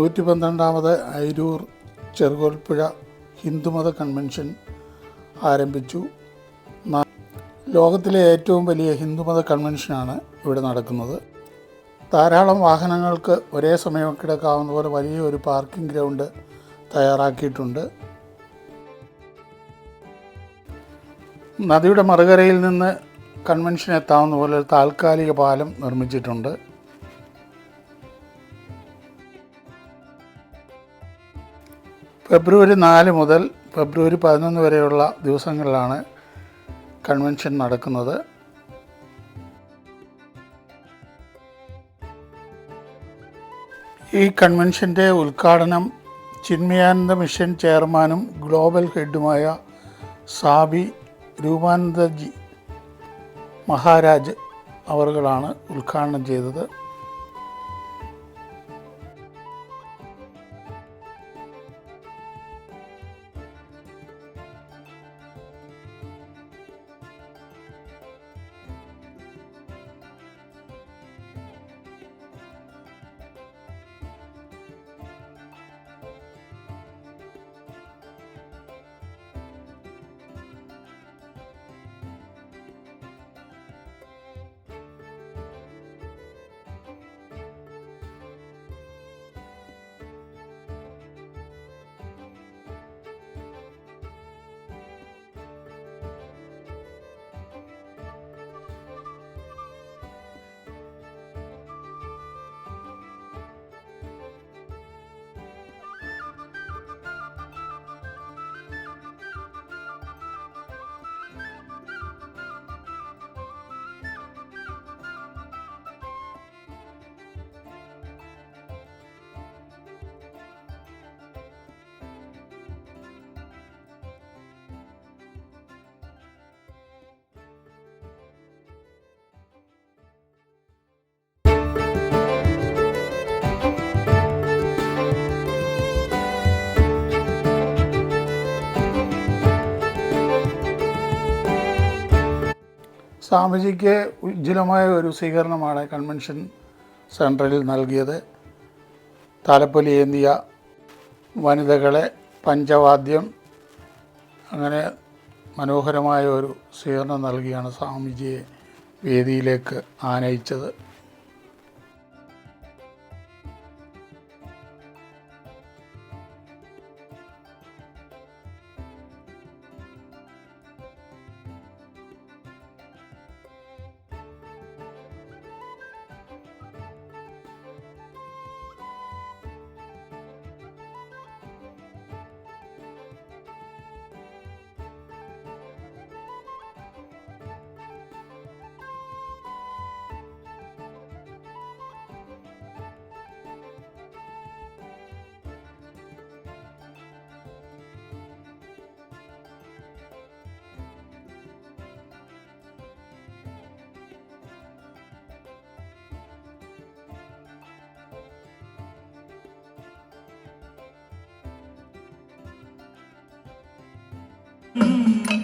112ാമത് അയിരൂർ ചെറുകോൽപ്പുഴ ഹിന്ദുമത കൺവെൻഷൻ ആരംഭിച്ചു. ലോകത്തിലെ ഏറ്റവും വലിയ ഹിന്ദുമത കൺവെൻഷനാണ് ഇവിടെ നടക്കുന്നത്. ധാരാളം വാഹനങ്ങൾക്ക് ഒരേ സമയം കിടക്കാവുന്ന പോലെ വലിയൊരു പാർക്കിംഗ് ഗ്രൗണ്ട് തയ്യാറാക്കിയിട്ടുണ്ട്. നദിയുടെ മറുകരയിൽ നിന്ന് കൺവെൻഷൻ എത്താവുന്ന പോലെ ഒരു താൽക്കാലിക പാലം നിർമ്മിച്ചിട്ടുണ്ട്. ഫെബ്രുവരി 4 മുതൽ ഫെബ്രുവരി 11 വരെയുള്ള ദിവസങ്ങളിലാണ് കൺവെൻഷൻ നടക്കുന്നത്. ഈ കൺവെൻഷൻ്റെ ഉദ്ഘാടനം ചിന്മയാനന്ദ മിഷൻ ചെയർമാനും ഗ്ലോബൽ ഹെഡുമായ സ്വാമി രൂപാനന്ദജി മഹാരാജ് അവറുകളാണ് ഉദ്ഘാടനം ചെയ്തത്. സ്വാമിജിക്ക് ഉജ്ജ്വലമായ ഒരു സ്വീകരണമാണ് കൺവെൻഷൻ സെൻറ്ററിൽ നൽകിയത്. താലപ്പൊലി ഏന്തിയ വനിതകളെ പഞ്ചവാദ്യം അങ്ങനെ മനോഹരമായ ഒരു സ്വീകരണം നൽകിയാണ് സ്വാമിജിയെ വേദിയിലേക്ക് ആനയിച്ചത്.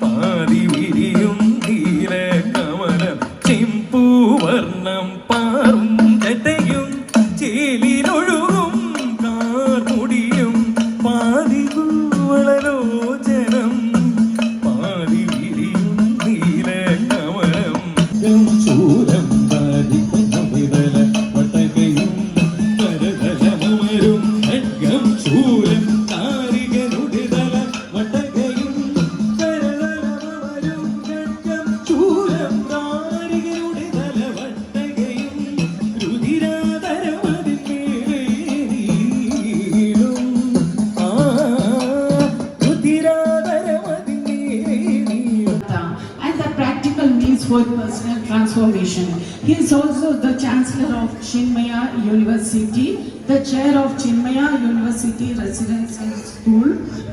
പാതിവിരിയും ധീര കമലം ചെമ്പൂവർണം പാറും ചട്ടയും ചേലിലൊഴുകും കാർമുടിയും പാതികൂവളലോചനം പാതിവിരിയും ധീര കമലം ശൂലം പാതികമിതല വട്ടകയും കരതലമരും ഖഡ്ഗം ശൂലം for personal transformation. He is also the Chancellor of Chinmaya University, the Chair of Chinmaya University Residential School,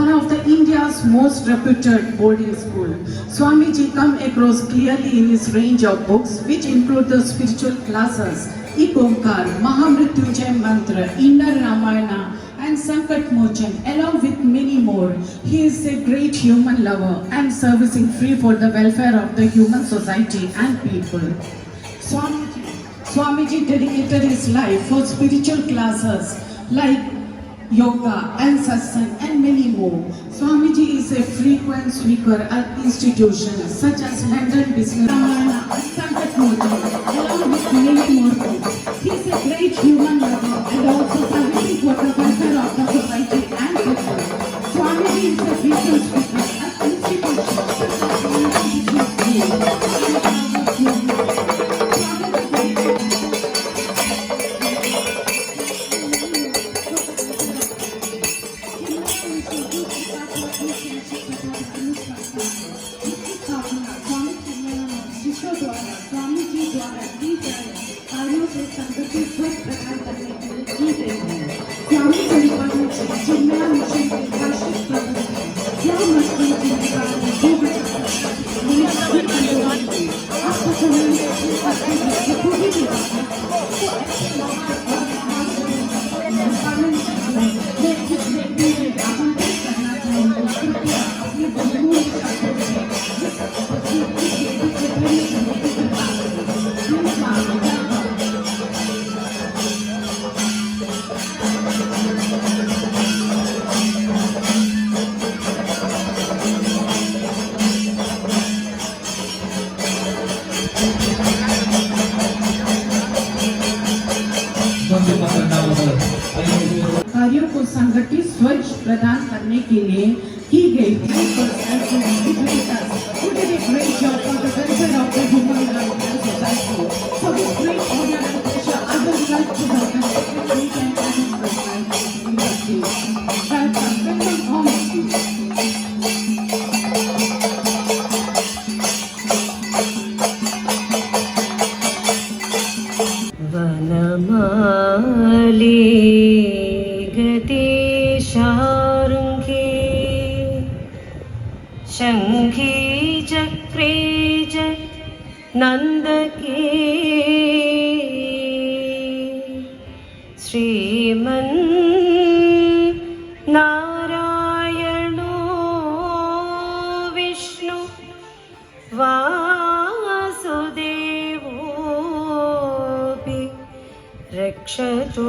one of the India's most reputed boarding school. Swamiji come across clearly in his range of books, which include the spiritual classes, Ikomkar, Mahamrityunjay Mantra, Inner Ramayana, and Sankat Mochan, along with many more. He is a great human lover and servicing free for the welfare of the human society and people. Swamiji dedicated his life for spiritual classes like yoga and satsang and many more. Swamiji is a frequent speaker at institutions such as London Business Ramana, Sankat Modi, along with many more folks. He is a great human lover and also fighting for the welfare of the society and people. Swamiji is a frequent speaker at institutions such as London Business School and Harvard कार्यों को संगठित स्वच्छ प्रदान करने के लिए की गई शंखी चक्रे च नंदके श्रीमन् नारायणो विष्णु वासुदेवोऽपि रक्षतु।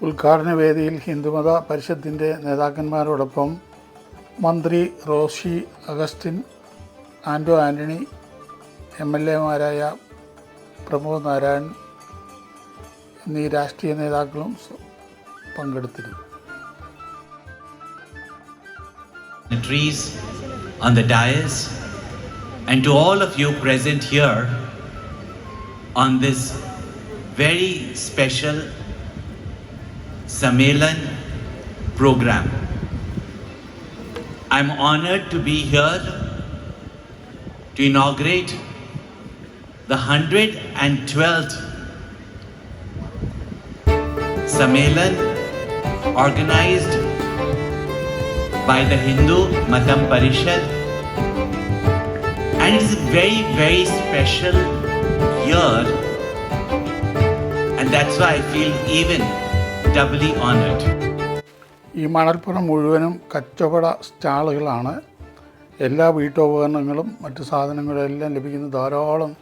ഉദ്ഘാടന വേദിയിൽ ഹിന്ദുമത പരിഷത്തിൻ്റെ നേതാക്കന്മാരോടൊപ്പം മന്ത്രി റോഷി അഗസ്റ്റിൻ, ആൻഡോ ആൻ്റണി, MLA-മാരായ പ്രമോദ് നാരായൺ എന്നീ രാഷ്ട്രീയ നേതാക്കളും പങ്കെടുത്തിരുന്നു. On the dais and to all of you present here on this very special Sammelan program. I'm honored to be here to inaugurate the 112th Sammelan organized by the Hindu Matam Parishad, and it's a very, very special year, and that's why I feel even doubly honored. ഈ മണൽപ്പുറം മുഴുവനും കച്ചവട സ്റ്റാളുകളാണ്. എല്ലാ വീട്ടുപകരണങ്ങളും മറ്റു സാധനങ്ങളും എല്ലാം ലഭിക്കുന്ന ധാരാളം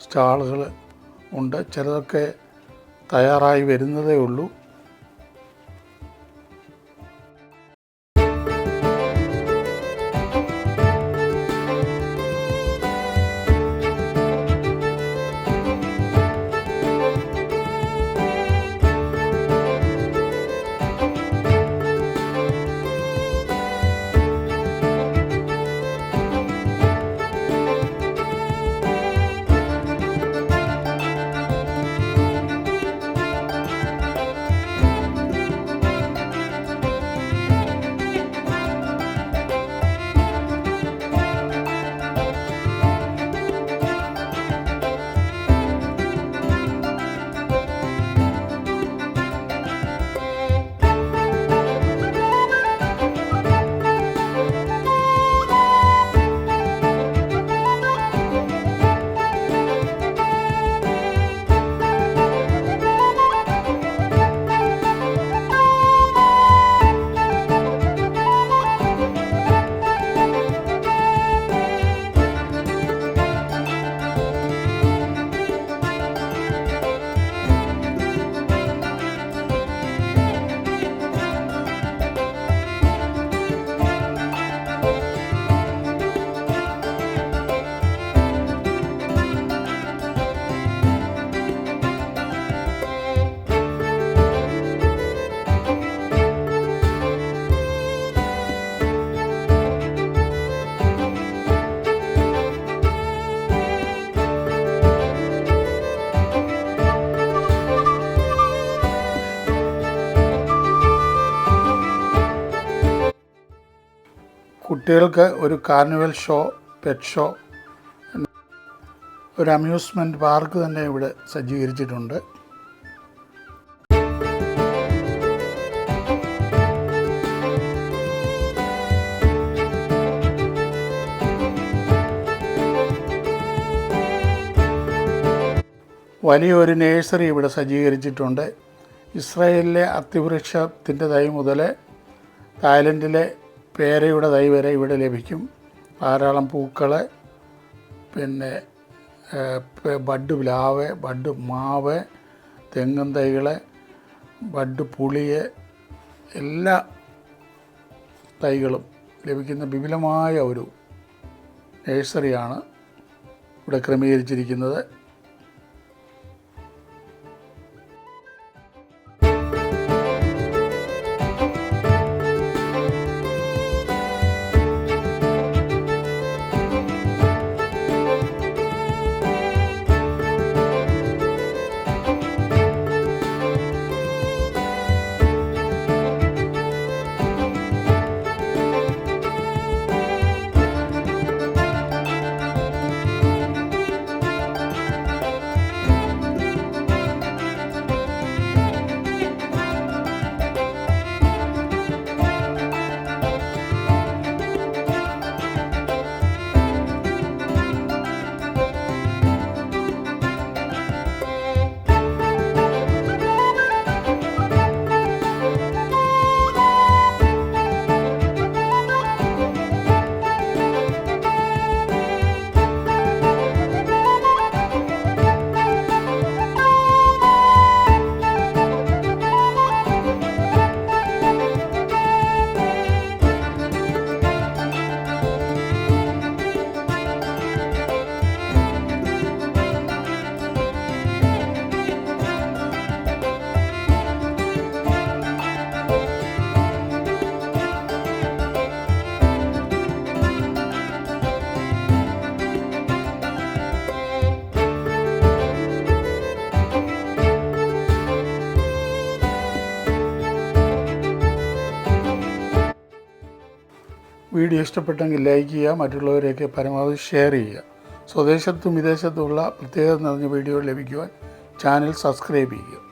സ്റ്റാളുകൾ ഉണ്ട്. ചിലതൊക്കെ തയ്യാറായി വരുന്നതേ ഉള്ളൂ. കുട്ടികൾക്ക് ഒരു കാർണിവൽ ഷോ, പെറ്റ് ഷോ, ഒരു അമ്യൂസ്മെൻറ്റ് പാർക്ക് തന്നെ ഇവിടെ സജ്ജീകരിച്ചിട്ടുണ്ട്. വലിയൊരു നേഴ്സറി ഇവിടെ സജ്ജീകരിച്ചിട്ടുണ്ട്. ഇസ്രായേലിലെ അത്തിവൃക്ഷത്തിൻ്റെ തൈ മുതൽ തായ്ലൻഡിലെ പേരയുടെ തൈ വരെ ഇവിടെ ലഭിക്കും. ധാരാളം പൂക്കൾ, പിന്നെ ബഡ് പ്ലാവ്, ബഡ് മാവ്, തെങ്ങും തൈകൾ, ബഡ് പുളിയ്, എല്ലാ തൈകളും ലഭിക്കുന്ന വിപുലമായ ഒരു നേഴ്സറിയാണ് ഇവിടെ ക്രമീകരിച്ചിരിക്കുന്നത്. വീഡിയോ ഇഷ്ടപ്പെട്ടെങ്കിൽ ലൈക്ക് ചെയ്യുക, മറ്റുള്ളവരെയൊക്കെ പരമാവധി ഷെയർ ചെയ്യുക. സ്വദേശത്തും വിദേശത്തുമുള്ള പ്രത്യേകത നിറഞ്ഞ വീഡിയോ ലഭിക്കുവാൻ ചാനൽ സബ്സ്ക്രൈബ് ചെയ്യുക.